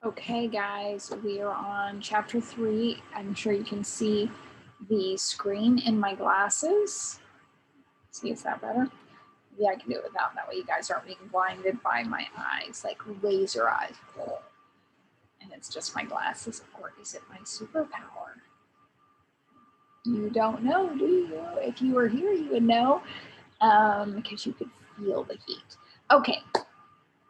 Okay, guys, we are on chapter 3. I'm sure you can see the screen in my glasses. See, is that better? Yeah, I can do it without. That way you guys aren't being blinded by my eyes, like laser eyes. And it's just my glasses, or is it my superpower? You don't know, do you? If you were here, you would know, because you could feel the heat. Okay,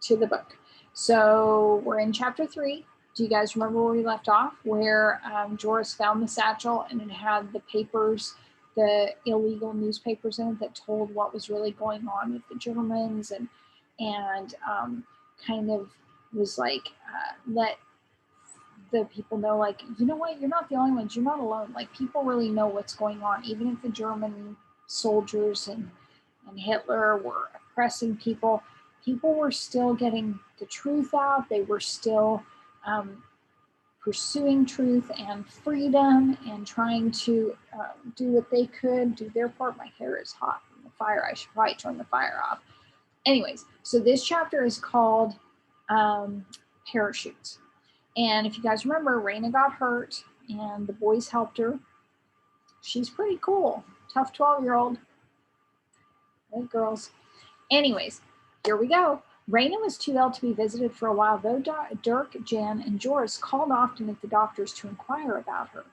to the book. So we're in chapter 3. Do you guys remember where we left off? Where Joris found the satchel and it had the papers, the illegal newspapers in it that told what was really going on with the Germans, and kind of was like let the people know, like, you know what, you're not the only ones, you're not alone. Like, people really know what's going on, even if the German soldiers and Hitler were oppressing people. People were still getting the truth out. They were still pursuing truth and freedom and trying to do what they could, do their part. My hair is hot from the fire. I should probably turn the fire off. Anyways, so this chapter is called Parachutes. And if you guys remember, Raina got hurt and the boys helped her. She's pretty cool. Tough 12-year-old. Hey, girls. Anyways, here we go. Raina was too ill to be visited for a while, though Dirk, Jan, and Joris called often at the doctor's to inquire about her.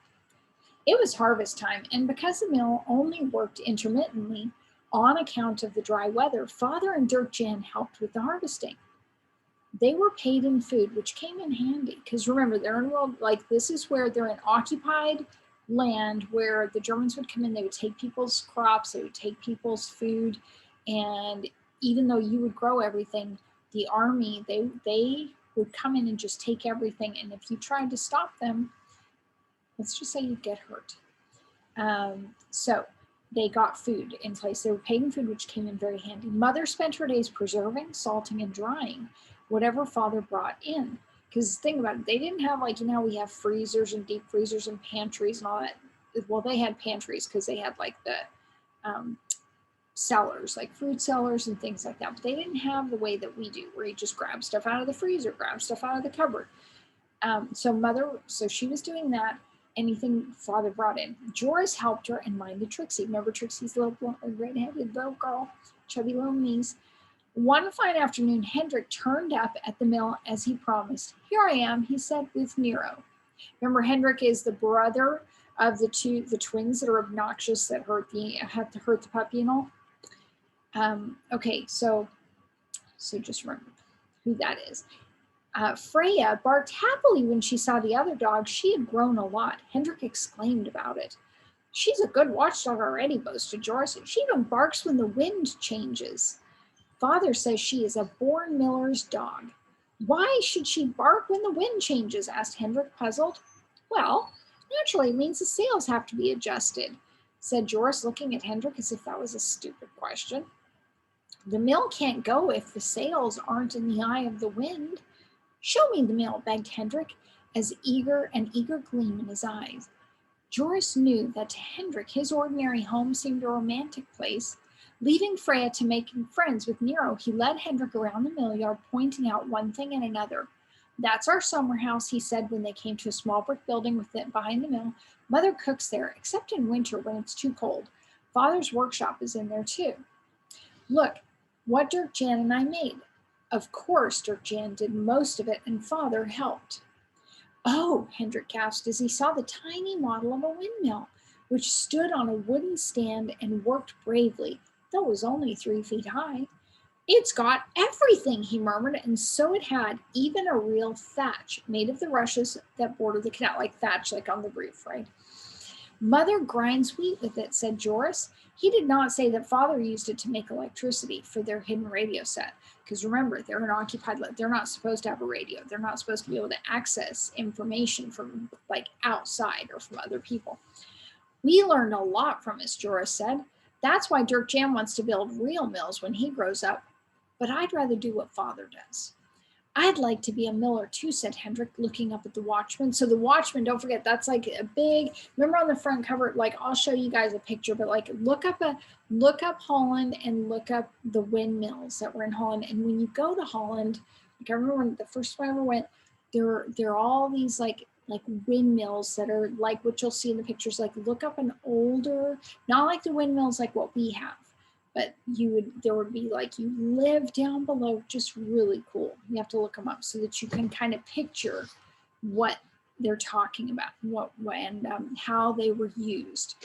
It was harvest time, and because the mill only worked intermittently on account of the dry weather, Father and Dirk Jan helped with the harvesting. They were paid in food, which came in handy, because remember, they're in world, like, this is where they're in occupied land where the Germans would come in, they would take people's crops, they would take people's food, and even though you would grow everything, the army, they would come in and just take everything, and if you tried to stop them, let's just say you'd get hurt. So they got food in place. They were paid in food, which came in very handy. Mother spent her days preserving, salting, and drying whatever Father brought in. Because think about it, they didn't have, like, you know, we have freezers and deep freezers and pantries and all that. Well, they had pantries because they had, like, the cellars, like fruit cellars and things like that. But they didn't have the way that we do, where you just grab stuff out of the freezer, grab stuff out of the cupboard. So she was doing that. Anything Father brought in. Joris helped her and minded Trixie. Remember Trixie's little red-headed little girl, chubby little knees. One fine afternoon, Hendrik turned up at the mill as he promised. Here I am, he said, with Nero. Remember, Hendrik is the brother of the twins that are obnoxious, that have to hurt the puppy and all. Okay, so just remember who that is. Freya barked happily when she saw the other dog. She had grown a lot. Hendrik exclaimed about it. She's a good watchdog already, boasted Joris. She even barks when the wind changes. Father says she is a born miller's dog. Why should she bark when the wind changes? Asked Hendrik, puzzled. Well, naturally, it means the sails have to be adjusted, said Joris, looking at Hendrik as if that was a stupid question. The mill can't go if the sails aren't in the eye of the wind. Show me the mill, begged Hendrik, an eager gleam in his eyes. Joris knew that to Hendrik, his ordinary home seemed a romantic place. Leaving Freya to make friends with Nero, he led Hendrik around the mill yard, pointing out one thing and another. That's our summer house, he said when they came to a small brick building with it behind the mill. Mother cooks there, except in winter when it's too cold. Father's workshop is in there too. Look what Dirk Jan and I made. Of course, Dirk Jan did most of it, and Father helped. Oh, Hendrik gasped as he saw the tiny model of a windmill, which stood on a wooden stand and worked bravely, though it was only 3 feet high. It's got everything, he murmured, and so it had, even a real thatch made of the rushes that border the canal, like thatch, like on the roof, right? Mother grinds wheat with it, said Joris. He did not say that Father used it to make electricity for their hidden radio set. Because remember, they're an occupied, they're not supposed to have a radio. They're not supposed to be able to access information from, like, outside or from other people. We learned a lot from this, Joris said. That's why Dirk Jan wants to build real mills when he grows up. But I'd rather do what Father does. I'd like to be a miller too, said Hendrik, looking up at the Watchman. So the Watchman, don't forget, that's like a big, remember on the front cover, like, I'll show you guys a picture, but like look up Holland and look up the windmills that were in Holland. And when you go to Holland, like I remember when the first time I ever went, They're all these like windmills that are like what you'll see in the pictures. Like look up an older, not like the windmills like what we have, but there would be like you live down below, just really cool. You have to look them up so that you can kind of picture what they're talking about, and how they were used.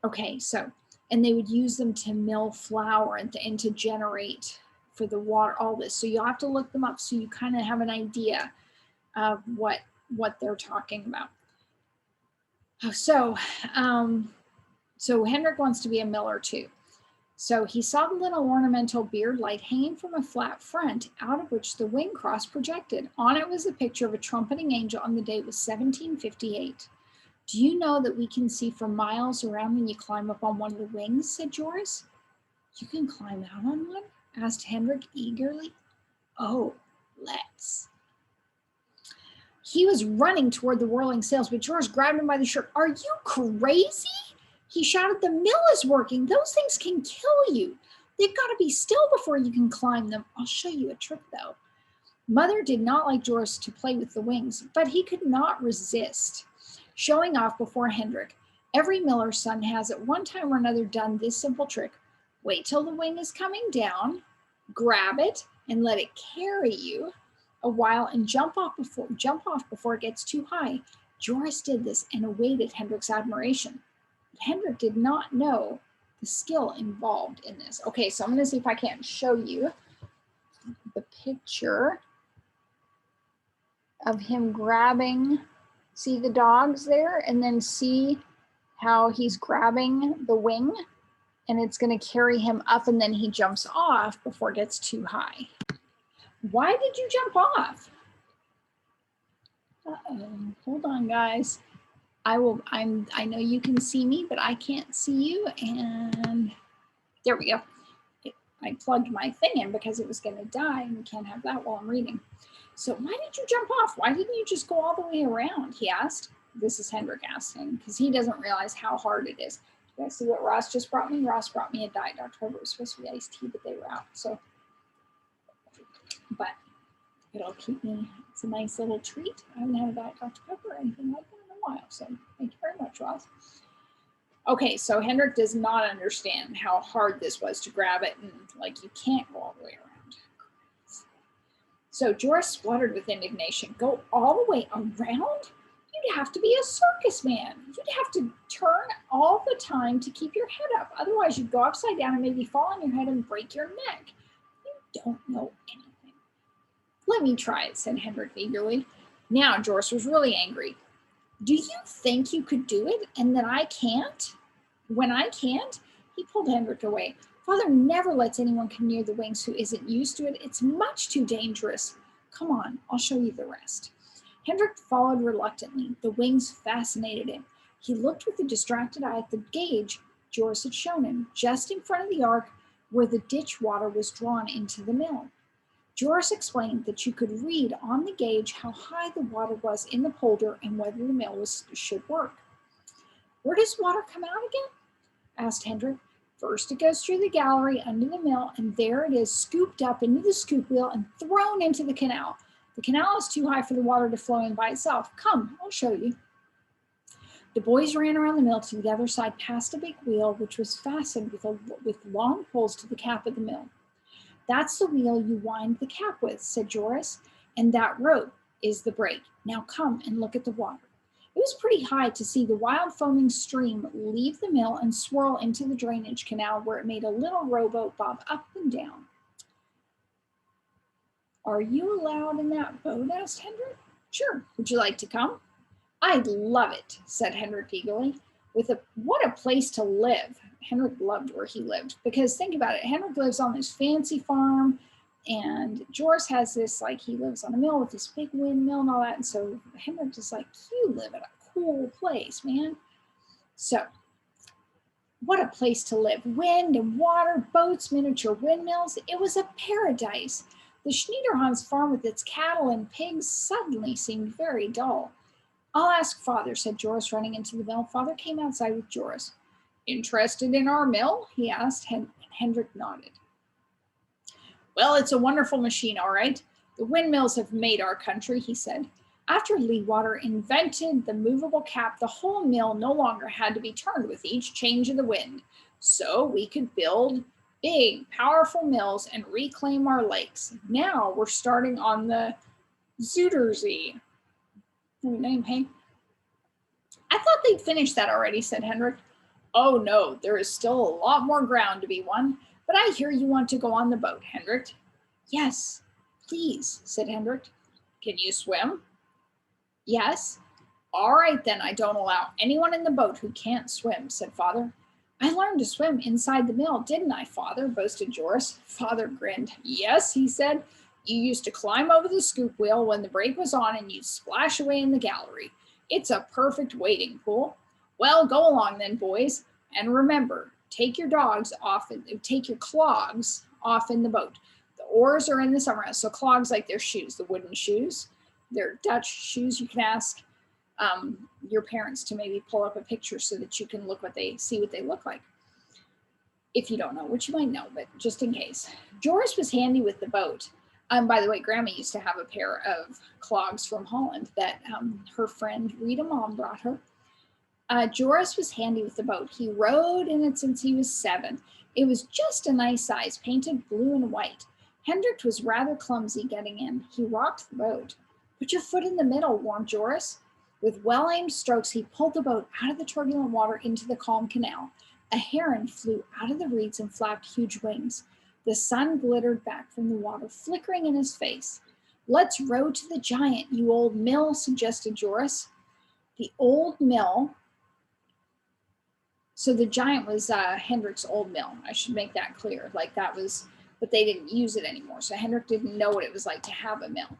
Okay, so, and they would use them to mill flour and to generate for the water, all this. So you'll have to look them up so you kind of have an idea of what they're talking about. So, so Hendrik wants to be a miller too. So he saw the little ornamental beard light hanging from a flat front, out of which the wing cross projected. On it was a picture of a trumpeting angel, and the date was 1758. Do you know that we can see for miles around when you climb up on one of the wings, said Joris. You can climb out on one? Asked Hendrik eagerly. Oh, let's. He was running toward the whirling sails, but Joris grabbed him by the shirt. Are you crazy? He shouted, the mill is working. Those things can kill you. They've got to be still before you can climb them. I'll show you a trick, though. Mother did not like Joris to play with the wings, but he could not resist showing off before Hendrik. Every miller's son has at one time or another done this simple trick. Wait till the wing is coming down, grab it, and let it carry you a while and jump off before it gets too high. Joris did this and awaited Hendrik's admiration. But Hendrik did not know the skill involved in this. Okay, so I'm going to see if I can show you the picture of him grabbing, see the dogs there, and then see how he's grabbing the wing, and it's going to carry him up, and then he jumps off before it gets too high. Why did you jump off? Uh-oh, hold on, guys. I know you can see me, but I can't see you, and there we go. I plugged my thing in because it was going to die, and we can't have that while I'm reading. So why did you jump off? Why didn't you just go all the way around? He asked. This is Hendrik asking because he doesn't realize how hard it is. You guys see what Ross just brought me? Ross brought me a Diet Dr. Pepper. It was supposed to be iced tea, but they were out. So, but it'll keep me. It's a nice little treat. I haven't had a Diet Dr. Pepper or anything like that in a while. So thank you very much, Ross. Okay, so Hendrik does not understand how hard this was to grab it, and like you can't go all the way around. So Joris spluttered with indignation. Go all the way around? You'd have to be a circus man. You'd have to turn all the time to keep your head up. Otherwise, you'd go upside down and maybe fall on your head and break your neck. You don't know anything. Let me try it, said Hendrik eagerly. Now Joris was really angry. Do you think you could do it and that I can't? When I can't? He pulled Hendrik away. Father never lets anyone come near the wings who isn't used to it. It's much too dangerous. Come on, I'll show you the rest. Hendrik followed reluctantly. The wings fascinated him. He looked with a distracted eye at the gauge Joris had shown him, just in front of the ark where the ditch water was drawn into the mill. Joris explained that you could read on the gauge how high the water was in the polder and whether the mill should work. Where does water come out again? Asked Hendrik. First, it goes through the gallery under the mill, and there it is scooped up into the scoop wheel and thrown into the canal. The canal is too high for the water to flow in by itself. Come, I'll show you. The boys ran around the mill to the other side past a big wheel, which was fastened with long poles to the cap of the mill. That's the wheel you wind the cap with, said Joris, and that rope is the brake. Now come and look at the water. It was pretty high to see the wild foaming stream leave the mill and swirl into the drainage canal where it made a little rowboat bob up and down. Are you allowed in that boat? Asked Hendrik. Sure. Would you like to come? I'd love it, said Hendrik eagerly. What a place to live. Hendrik loved where he lived because think about it. Hendrik lives on this fancy farm and Joris has this, like he lives on a mill with this big windmill and all that. And so Hendrik is like, you live in a cool place, man. So what a place to live. Wind and water, boats, miniature windmills. It was a paradise. The Schneiderhan's farm with its cattle and pigs suddenly seemed very dull. I'll ask Father, said Joris, running into the mill. Father came outside with Joris. Interested in our mill? He asked, and Hendrik nodded. Well, it's a wonderful machine, all right. The windmills have made our country, he said. After Leadwater invented the movable cap, the whole mill no longer had to be turned with each change of the wind. So we could build big, powerful mills and reclaim our lakes. Now we're starting on the Zuiderzee. New name, hey? I thought they'd finished that already, said Hendrik. Oh no, there is still a lot more ground to be won, but I hear you want to go on the boat, Hendrik. Yes, please, said Hendrik. Can you swim? Yes. All right, then I don't allow anyone in the boat who can't swim, said Father. I learned to swim inside the mill, didn't I, Father? Boasted Joris. Father grinned. Yes, he said. You used to climb over the scoop wheel when the brake was on and you'd splash away in the gallery. It's a perfect wading pool. Well, go along then, boys. And remember, take your clogs off in the boat. The oars are in the summerhouse. So clogs like their shoes, the wooden shoes. They're Dutch shoes. You can ask your parents to maybe pull up a picture so that you can see what they look like. If you don't know, which you might know, but just in case. Joris was handy with the boat. By the way, Grandma used to have a pair of clogs from Holland that her friend Rita Mom brought her. Joris was handy with the boat. He rowed in it since he was 7. It was just a nice size, painted blue and white. Hendrik was rather clumsy getting in. He rocked the boat. Put your foot in the middle, warned Joris. With well-aimed strokes, he pulled the boat out of the turbulent water into the calm canal. A heron flew out of the reeds and flapped huge wings. The sun glittered back from the water, flickering in his face. Let's row to the giant, you old mill, suggested Joris. The old mill. So the giant was Hendrik's old mill. I should make that clear. But they didn't use it anymore. So Hendrik didn't know what it was like to have a mill.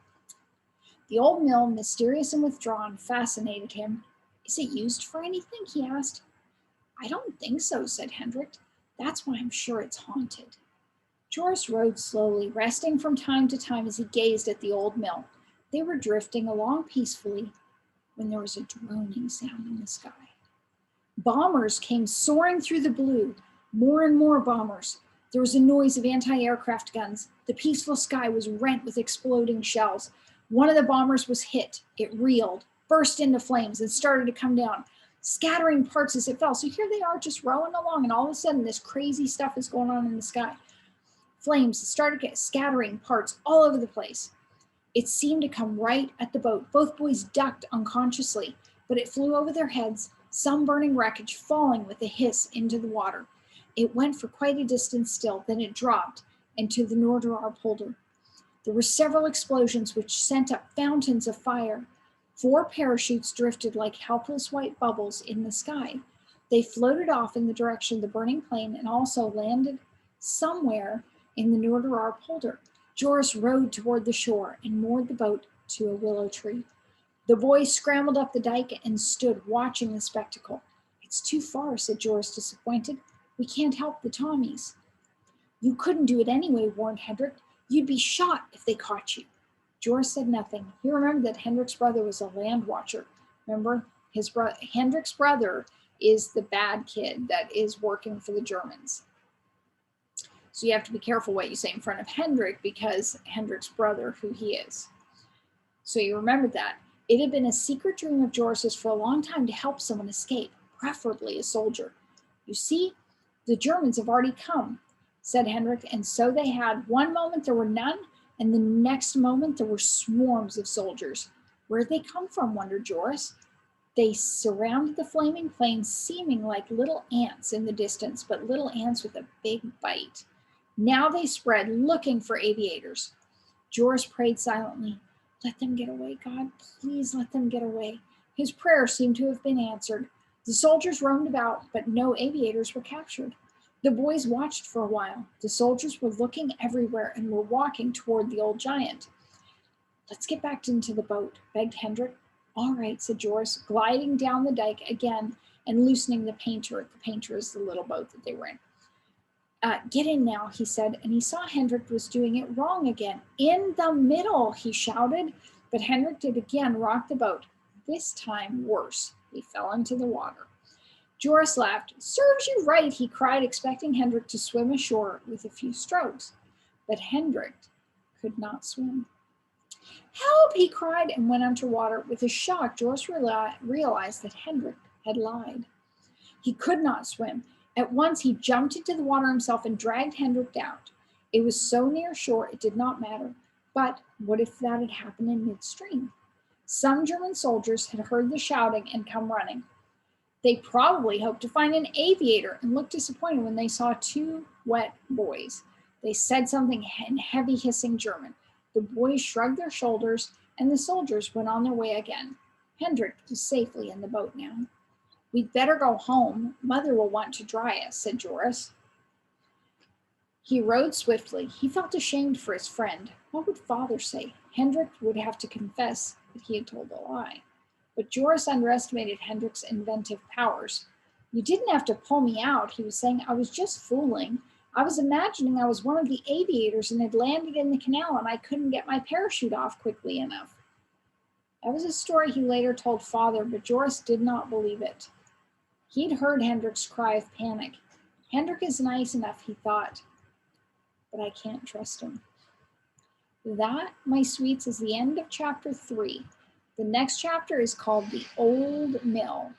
The old mill, mysterious and withdrawn, fascinated him. Is it used for anything? He asked. I don't think so, said Hendrik. That's why I'm sure it's haunted. Joris rowed slowly, resting from time to time as he gazed at the old mill. They were drifting along peacefully when there was a droning sound in the sky. Bombers came soaring through the blue, more and more bombers. There was a noise of anti-aircraft guns. The peaceful sky was rent with exploding shells. One of the bombers was hit. It reeled, burst into flames, and started to come down, scattering parts as it fell. So here they are just rowing along, and all of a sudden this crazy stuff is going on in the sky. Flames started scattering parts all over the place. It seemed to come right at the boat. Both boys ducked unconsciously, but it flew over their heads, some burning wreckage falling with a hiss into the water. It went for quite a distance still, then it dropped into the Noorderarpolder. There were several explosions which sent up fountains of fire. 4 parachutes drifted like helpless white bubbles in the sky. They floated off in the direction of the burning plane and also landed somewhere in the Noorderarpolder. Joris rowed toward the shore and moored the boat to a willow tree. The boys scrambled up the dike and stood watching the spectacle. It's too far, said Joris, disappointed. We can't help the Tommies. You couldn't do it anyway, warned Hendrik. You'd be shot if they caught you. Joris said nothing. He remembered that Hendrik's brother was a land watcher. Remember, Hendrik's brother is the bad kid that is working for the Germans. So you have to be careful what you say in front of Hendrik because Hendrik's brother, who he is. So you remembered that. It had been a secret dream of Joris's for a long time to help someone escape, preferably a soldier. You see, the Germans have already come, said Hendrik, and so they had. One moment there were none, and the next moment there were swarms of soldiers. Where'd they come from, wondered Joris. They surrounded the flaming plane, seeming like little ants in the distance, but little ants with a big bite. Now they spread, looking for aviators. Joris prayed silently. Let them get away, God. Please let them get away. His prayer seemed to have been answered. The soldiers roamed about, but no aviators were captured. The boys watched for a while. The soldiers were looking everywhere and were walking toward the old giant. Let's get back into the boat, begged Hendrik. All right, said Joris, gliding down the dike again and loosening the painter. The painter is the little boat that they were in. Get in now, he said, and he saw Hendrik was doing it wrong again. In the middle, he shouted, but Hendrik did again rock the boat. This time worse. He fell into the water. Joris laughed. Serves you right, he cried, expecting Hendrik to swim ashore with a few strokes. But Hendrik could not swim. "Help!" he cried and went underwater. With a shock, Joris realized that Hendrik had lied. He could not swim. At once he jumped into the water himself and dragged Hendrik out. It was so near shore it did not matter. But what if that had happened in midstream? Some German soldiers had heard the shouting and come running. They probably hoped to find an aviator and looked disappointed when they saw two wet boys. They said something in heavy hissing German. The boys shrugged their shoulders and the soldiers went on their way again. Hendrik was safely in the boat now. "We'd better go home. Mother will want to dry us," said Joris. He rowed swiftly. He felt ashamed for his friend. What would father say? Hendrik would have to confess that he had told a lie. But Joris underestimated Hendrik's inventive powers. "You didn't have to pull me out," he was saying. "I was just fooling. I was imagining I was one of the aviators and had landed in the canal and I couldn't get my parachute off quickly enough." That was a story he later told father, but Joris did not believe it. He'd heard Hendrik's cry of panic. Hendrik is nice enough, he thought, but I can't trust him. That, my sweets, is the end of chapter 3. The next chapter is called The Old Mill.